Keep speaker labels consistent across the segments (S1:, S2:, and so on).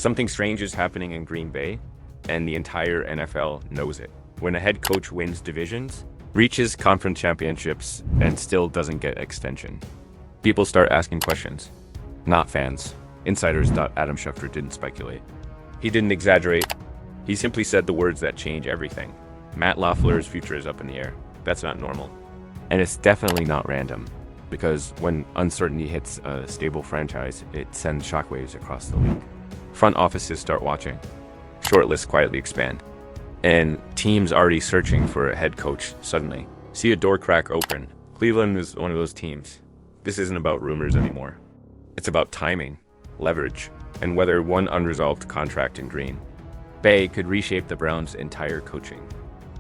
S1: Something strange is happening in Green Bay, and the entire NFL knows it. When a head coach wins divisions, reaches conference championships, and still doesn't get extension, people start asking questions. Not fans. Insiders thought Adam Schefter didn't speculate. He didn't exaggerate. He simply said the words that change everything. Matt LaFleur's future is up in the air. That's not normal. And it's definitely not random, because when uncertainty hits a stable franchise, it sends shockwaves across the league. Front offices start watching. Shortlists quietly expand. And teams already searching for a head coach suddenly see a door crack open. Cleveland is one of those teams. This isn't about rumors anymore. It's about timing, leverage, and whether one unresolved contract in Green Bay could reshape the Browns' entire coaching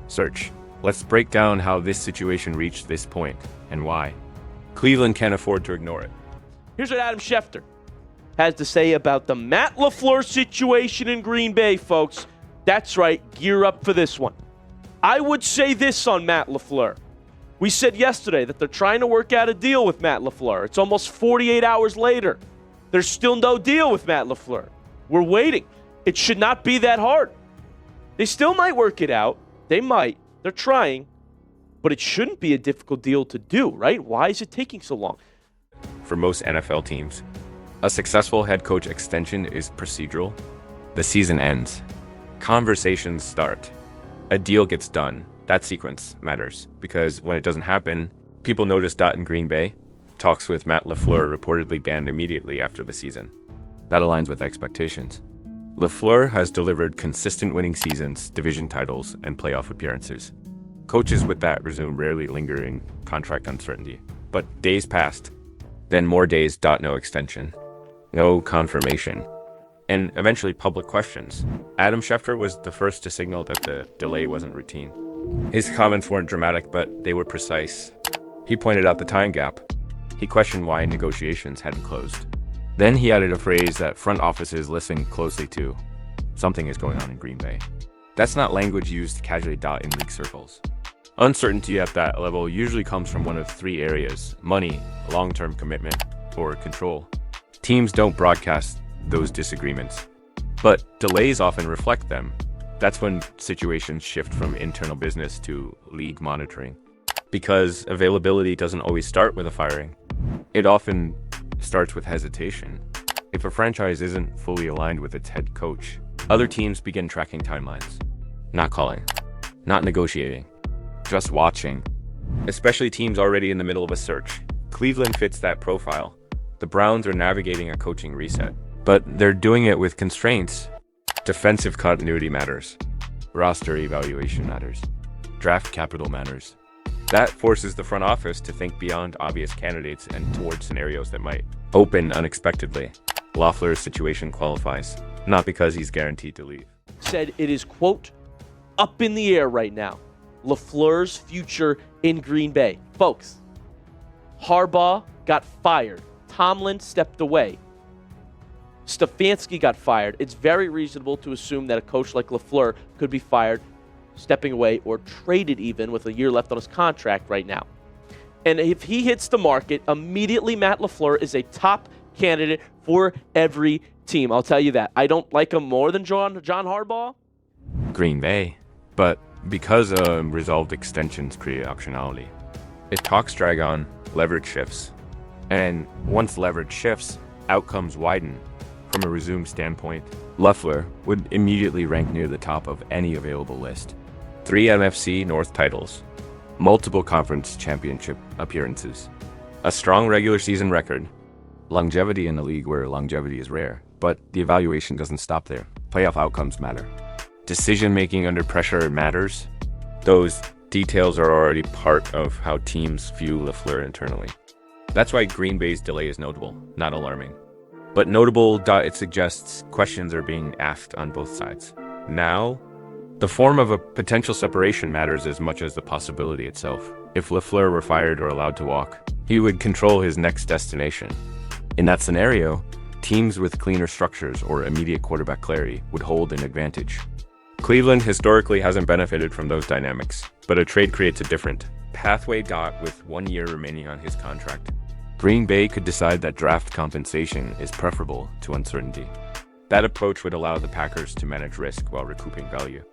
S1: search. Let's break down how this situation reached this point and why. Cleveland can't afford to ignore it.
S2: Here's what Adam Schefter has to say about the Matt LaFleur situation in Green Bay, folks. That's right, gear up for this one. I would say this on Matt LaFleur. We said yesterday that they're trying to work out a deal with Matt LaFleur. It's almost 48 hours later. There's still no deal with Matt LaFleur. We're waiting. It should not be that hard. They still might work it out. They might. They're trying. But it shouldn't be a difficult deal to do, right? Why is it taking so long?
S1: For most NFL teams, a successful head coach extension is procedural. The season ends. Conversations start. A deal gets done. That sequence matters because when it doesn't happen, people notice that in Green Bay. Talks with Matt LaFleur reportedly banned immediately after the season. That aligns with expectations. LaFleur has delivered consistent winning seasons, division titles, and playoff appearances. Coaches with that resume rarely linger in contract uncertainty. But days passed. Then more days. No extension. No confirmation. And eventually public questions. Adam Schefter was the first to signal that the delay wasn't routine. His comments weren't dramatic, but they were precise. He pointed out the time gap. He questioned why negotiations hadn't closed. Then he added a phrase that front offices listen closely to. Something is going on in Green Bay. That's not language used casually in league circles. Uncertainty at that level usually comes from one of three areas: money, long-term commitment, or control. Teams don't broadcast those disagreements, but delays often reflect them. That's when situations shift from internal business to league monitoring. Because availability doesn't always start with a firing. It often starts with hesitation. If a franchise isn't fully aligned with its head coach, other teams begin tracking timelines. Not calling, not negotiating, just watching. Especially teams already in the middle of a search. Cleveland fits that profile. The Browns are navigating a coaching reset, but they're doing it with constraints. Defensive continuity matters. Roster evaluation matters. Draft capital matters. That forces the front office to think beyond obvious candidates and towards scenarios that might open unexpectedly. LaFleur's situation qualifies, not because he's guaranteed to leave.
S2: Said it is, quote, up in the air right now. LaFleur's future in Green Bay. Folks, Harbaugh got fired. Tomlin stepped away. Stefanski got fired. It's very reasonable to assume that a coach like LaFleur could be fired, stepping away, or traded even with a year left on his contract right now. And if he hits the market, immediately Matt LaFleur is a top candidate for every team. I'll tell you that. I don't like him more than John Harbaugh.
S1: Green Bay. But because resolved extensions create optionality, if talks drag on, leverage shifts. And once leverage shifts, outcomes widen. From a resume standpoint, LaFleur would immediately rank near the top of any available list. 3 NFC North titles, multiple conference championship appearances, a strong regular season record, longevity in a league where longevity is rare, but the evaluation doesn't stop there. Playoff outcomes matter. Decision-making under pressure matters. Those details are already part of how teams view LaFleur internally. That's why Green Bay's delay is notable, not alarming. But notable, it suggests questions are being asked on both sides. Now, the form of a potential separation matters as much as the possibility itself. If LaFleur were fired or allowed to walk, he would control his next destination. In that scenario, teams with cleaner structures or immediate quarterback clarity would hold an advantage. Cleveland historically hasn't benefited from those dynamics, but a trade creates a different pathway. With 1 year remaining on his contract, Green Bay could decide that draft compensation is preferable to uncertainty. That approach would allow the Packers to manage risk while recouping value.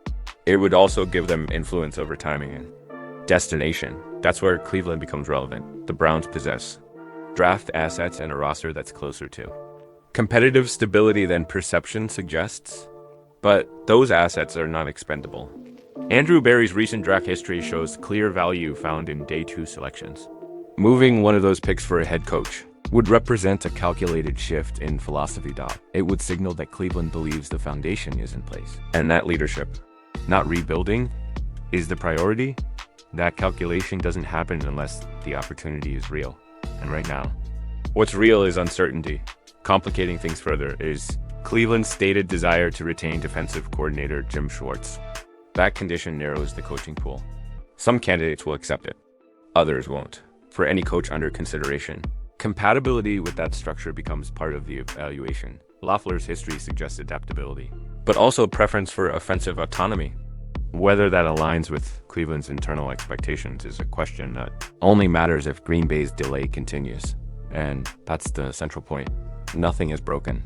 S1: It would also give them influence over timing and destination. That's where Cleveland becomes relevant. The Browns possess draft assets and a roster that's closer to competitive stability than perception suggests, but those assets are not expendable. Andrew Berry's recent draft history shows clear value found in day 2 selections. Moving one of those picks for a head coach would represent a calculated shift in philosophy. It would signal that Cleveland believes the foundation is in place, and that leadership, not rebuilding, is the priority. That calculation doesn't happen unless the opportunity is real. And right now, what's real is uncertainty. Complicating things further is Cleveland's stated desire to retain defensive coordinator Jim Schwartz. That condition narrows the coaching pool. Some candidates will accept it, others won't. For any coach under consideration, compatibility with that structure becomes part of the evaluation. LaFleur's history suggests adaptability, but also preference for offensive autonomy. Whether that aligns with Cleveland's internal expectations is a question that only matters if Green Bay's delay continues. And that's the central point. Nothing is broken.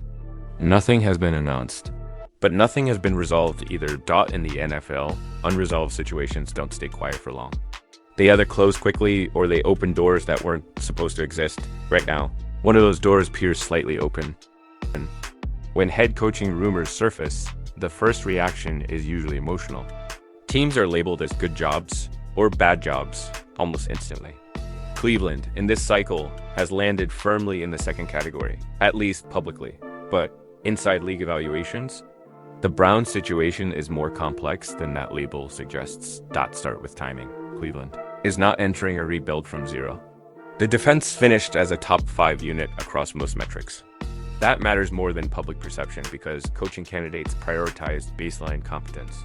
S1: Nothing has been announced. But nothing has been resolved either. In the NFL, unresolved situations don't stay quiet for long. They either close quickly or they open doors that weren't supposed to exist. Right now, one of those doors appears slightly open. And when head coaching rumors surface, the first reaction is usually emotional. Teams are labeled as good jobs or bad jobs almost instantly. Cleveland, in this cycle, has landed firmly in the second category, at least publicly. But inside league evaluations, the Browns situation is more complex than that label suggests. Start with timing. Cleveland is not entering a rebuild from zero. The defense finished as a top 5 unit across most metrics. That matters more than public perception because coaching candidates prioritized baseline competence.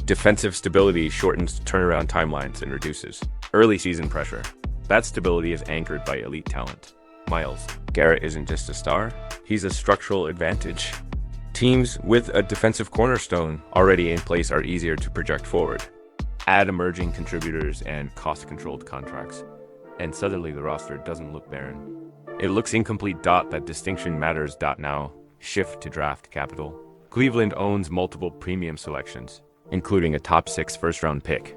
S1: Defensive stability shortens turnaround timelines and reduces early season pressure. That stability is anchored by elite talent. Myles Garrett isn't just a star, he's a structural advantage. Teams with a defensive cornerstone already in place are easier to project forward. Add emerging contributors and cost-controlled contracts, and suddenly the roster doesn't look barren. It looks incomplete. That distinction matters. Now, shift to draft capital. Cleveland owns multiple premium selections, including a top 6 first-round pick.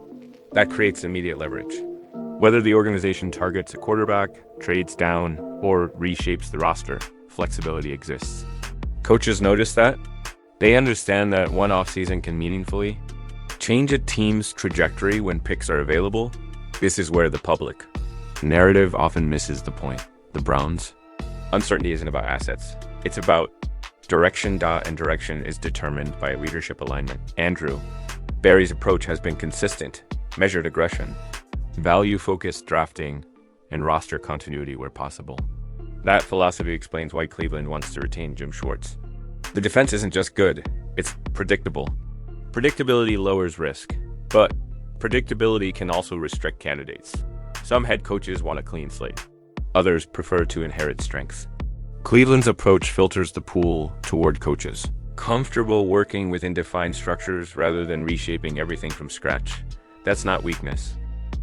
S1: That creates immediate leverage. Whether the organization targets a quarterback, trades down, or reshapes the roster, flexibility exists. Coaches notice that. They understand that one offseason can meaningfully change a team's trajectory when picks are available. This is where the public narrative often misses the point. The Browns' uncertainty isn't about assets. It's about direction. And direction is determined by leadership alignment. Andrew Berry's approach has been consistent, measured aggression, value-focused drafting, and roster continuity where possible. That philosophy explains why Cleveland wants to retain Jim Schwartz. The defense isn't just good, it's predictable. Predictability lowers risk, but predictability can also restrict candidates. Some head coaches want a clean slate. Others prefer to inherit strengths. Cleveland's approach filters the pool toward coaches comfortable working within defined structures rather than reshaping everything from scratch. That's not weakness,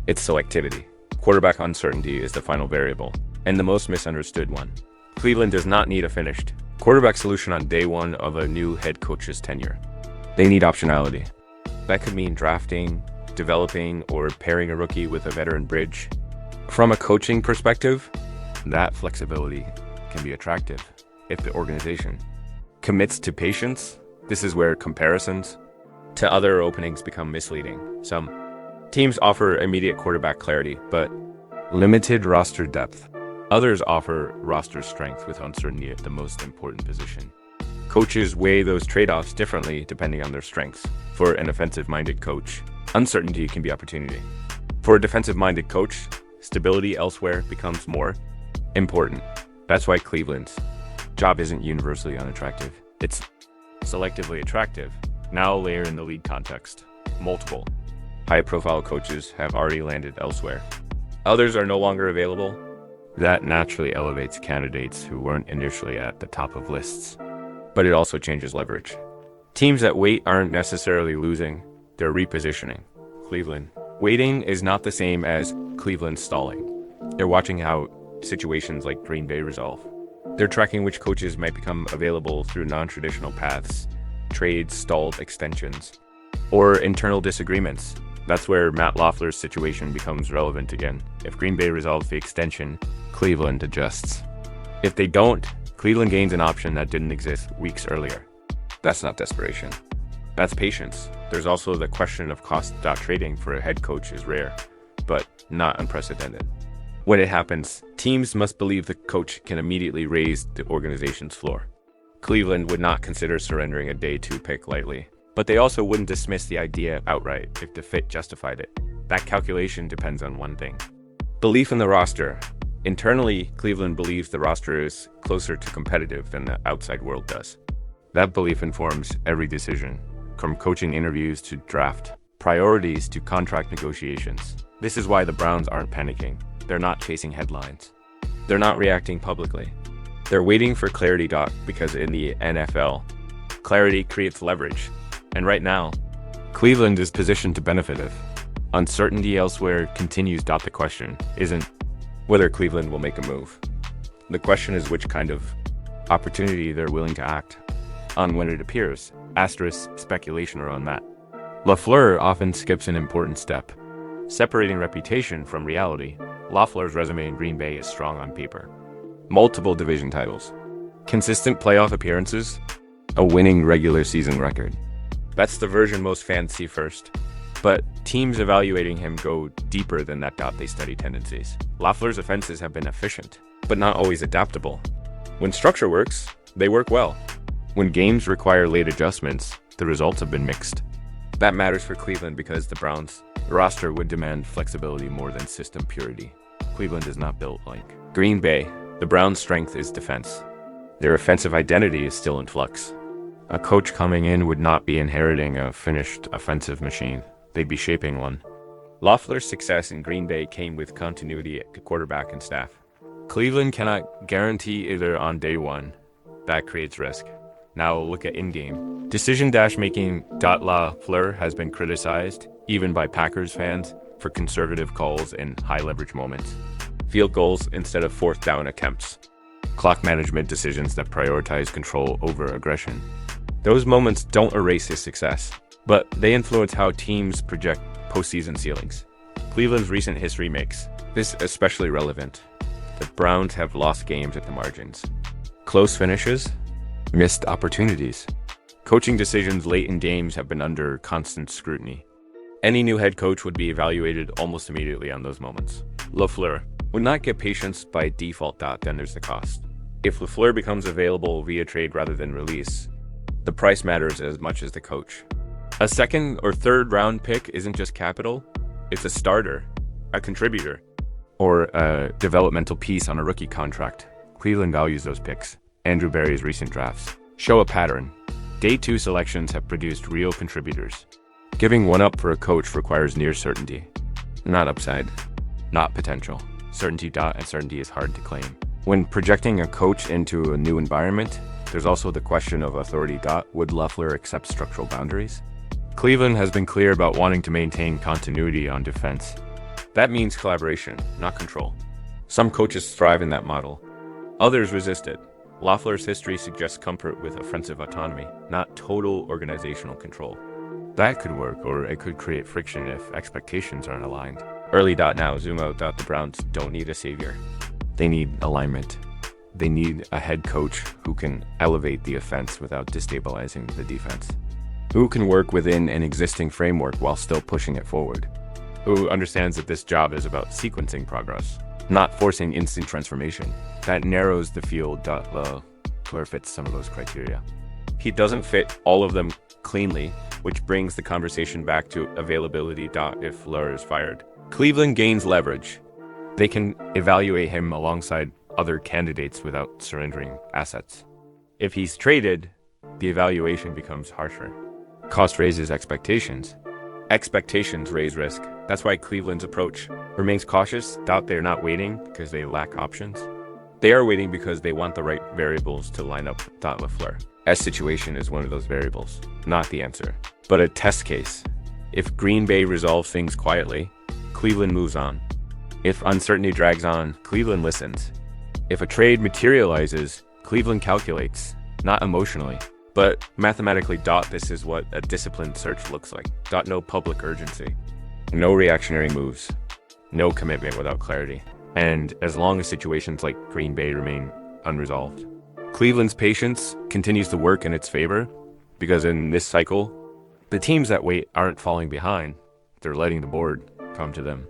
S1: it's selectivity. Quarterback uncertainty is the final variable, and the most misunderstood one. Cleveland does not need a finished quarterback solution on day 1 of a new head coach's tenure. They need optionality. That could mean drafting, developing, or pairing a rookie with a veteran bridge. From a coaching perspective, that flexibility can be attractive. If the organization commits to patience, this is where comparisons to other openings become misleading. Some teams offer immediate quarterback clarity, but limited roster depth. Others offer roster strength with uncertainty at the most important position. Coaches weigh those trade-offs differently depending on their strengths. For an offensive-minded coach, uncertainty can be opportunity. For a defensive-minded coach, stability elsewhere becomes more important. That's why Cleveland's job isn't universally unattractive. It's selectively attractive. Now layer in the league context. Multiple high-profile coaches have already landed elsewhere. Others are no longer available. That naturally elevates candidates who weren't initially at the top of lists. But it also changes leverage. Teams that wait aren't necessarily losing, they're repositioning. Cleveland waiting is not the same as Cleveland stalling. They're watching how situations like Green Bay resolve. They're tracking which coaches might become available through non-traditional paths, trades, stalled extensions, or internal disagreements. That's where Matt LaFleur's situation becomes relevant again. If Green Bay resolves the extension, Cleveland adjusts. If they don't, Cleveland gains an option that didn't exist weeks earlier. That's not desperation. That's patience. There's also the question of cost. Trading for a head coach is rare, but not unprecedented. When it happens, teams must believe the coach can immediately raise the organization's floor. Cleveland would not consider surrendering a day 2 pick lightly, but they also wouldn't dismiss the idea outright if the fit justified it. That calculation depends on one thing: belief in the roster. Internally, Cleveland believes the roster is closer to competitive than the outside world does. That belief informs every decision, from coaching interviews to draft, priorities to contract negotiations. This is why the Browns aren't panicking. They're not chasing headlines. They're not reacting publicly. They're waiting for clarity, because in the NFL, clarity creates leverage. And right now, Cleveland is positioned to benefit if uncertainty elsewhere continues. The question isn't whether Cleveland will make a move. The question is which kind of opportunity they're willing to act on when it appears. Asterisk speculation around that. LaFleur often skips an important step, separating reputation from reality. LaFleur's resume in Green Bay is strong on paper. Multiple division titles, consistent playoff appearances, a winning regular season record. That's the version most fans see first. But teams evaluating him go deeper than that. They study tendencies. LaFleur's offenses have been efficient, but not always adaptable. When structure works, they work well. When games require late adjustments, the results have been mixed. That matters for Cleveland because the Browns' roster would demand flexibility more than system purity. Cleveland is not built like Green Bay. The Browns' strength is defense. Their offensive identity is still in flux. A coach coming in would not be inheriting a finished offensive machine. They'd be shaping one. LaFleur's success in Green Bay came with continuity at quarterback and staff. Cleveland cannot guarantee either on day one. That creates risk. Now look at in-game. Decision-making. LaFleur has been criticized, even by Packers fans, for conservative calls in high-leverage moments. Field goals instead of 4th down attempts. Clock management decisions that prioritize control over aggression. Those moments don't erase his success, but they influence how teams project postseason ceilings. Cleveland's recent history makes this especially relevant. The Browns have lost games at the margins. Close finishes, missed opportunities. Coaching decisions late in games have been under constant scrutiny. Any new head coach would be evaluated almost immediately on those moments. LaFleur would not get patience by default. Then there's the cost. If LaFleur becomes available via trade rather than release, the price matters as much as the coach. A 2nd or 3rd round pick isn't just capital, it's a starter, a contributor, or a developmental piece on a rookie contract. Cleveland values those picks. Andrew Berry's recent drafts show a pattern. Day 2 selections have produced real contributors. Giving one up for a coach requires near certainty, not upside, not potential. Certainty. And certainty is hard to claim. When projecting a coach into a new environment, there's also the question of authority. Would LaFleur accept structural boundaries? Cleveland has been clear about wanting to maintain continuity on defense. That means collaboration, not control. Some coaches thrive in that model. Others resist it. LaFleur's history suggests comfort with offensive autonomy, not total organizational control. That could work, or it could create friction if expectations aren't aligned. Early. Now zoom out. The Browns don't need a savior. They need alignment. They need a head coach who can elevate the offense without destabilizing the defense. Who can work within an existing framework while still pushing it forward. Who understands that this job is about sequencing progress, not forcing instant transformation. That narrows the field. LaFleur fits some of those criteria. He doesn't fit all of them cleanly, which brings the conversation back to availability. If LaFleur is fired, Cleveland gains leverage. They can evaluate him alongside other candidates without surrendering assets. If he's traded, the evaluation becomes harsher. Cost raises expectations. Expectations raise risk. That's why Cleveland's approach remains cautious. They're not waiting because they lack options. They are waiting because they want the right variables to line up. LaFleur. S situation is one of those variables, not the answer, but a test case. If Green Bay resolves things quietly, Cleveland moves on. If uncertainty drags on, Cleveland listens. If a trade materializes, Cleveland calculates, not emotionally, but mathematically. This is what a disciplined search looks like. No public urgency, no reactionary moves, no commitment without clarity. And as long as situations like Green Bay remain unresolved, Cleveland's patience continues to work in its favor, because in this cycle, the teams that wait aren't falling behind. They're letting the board come to them.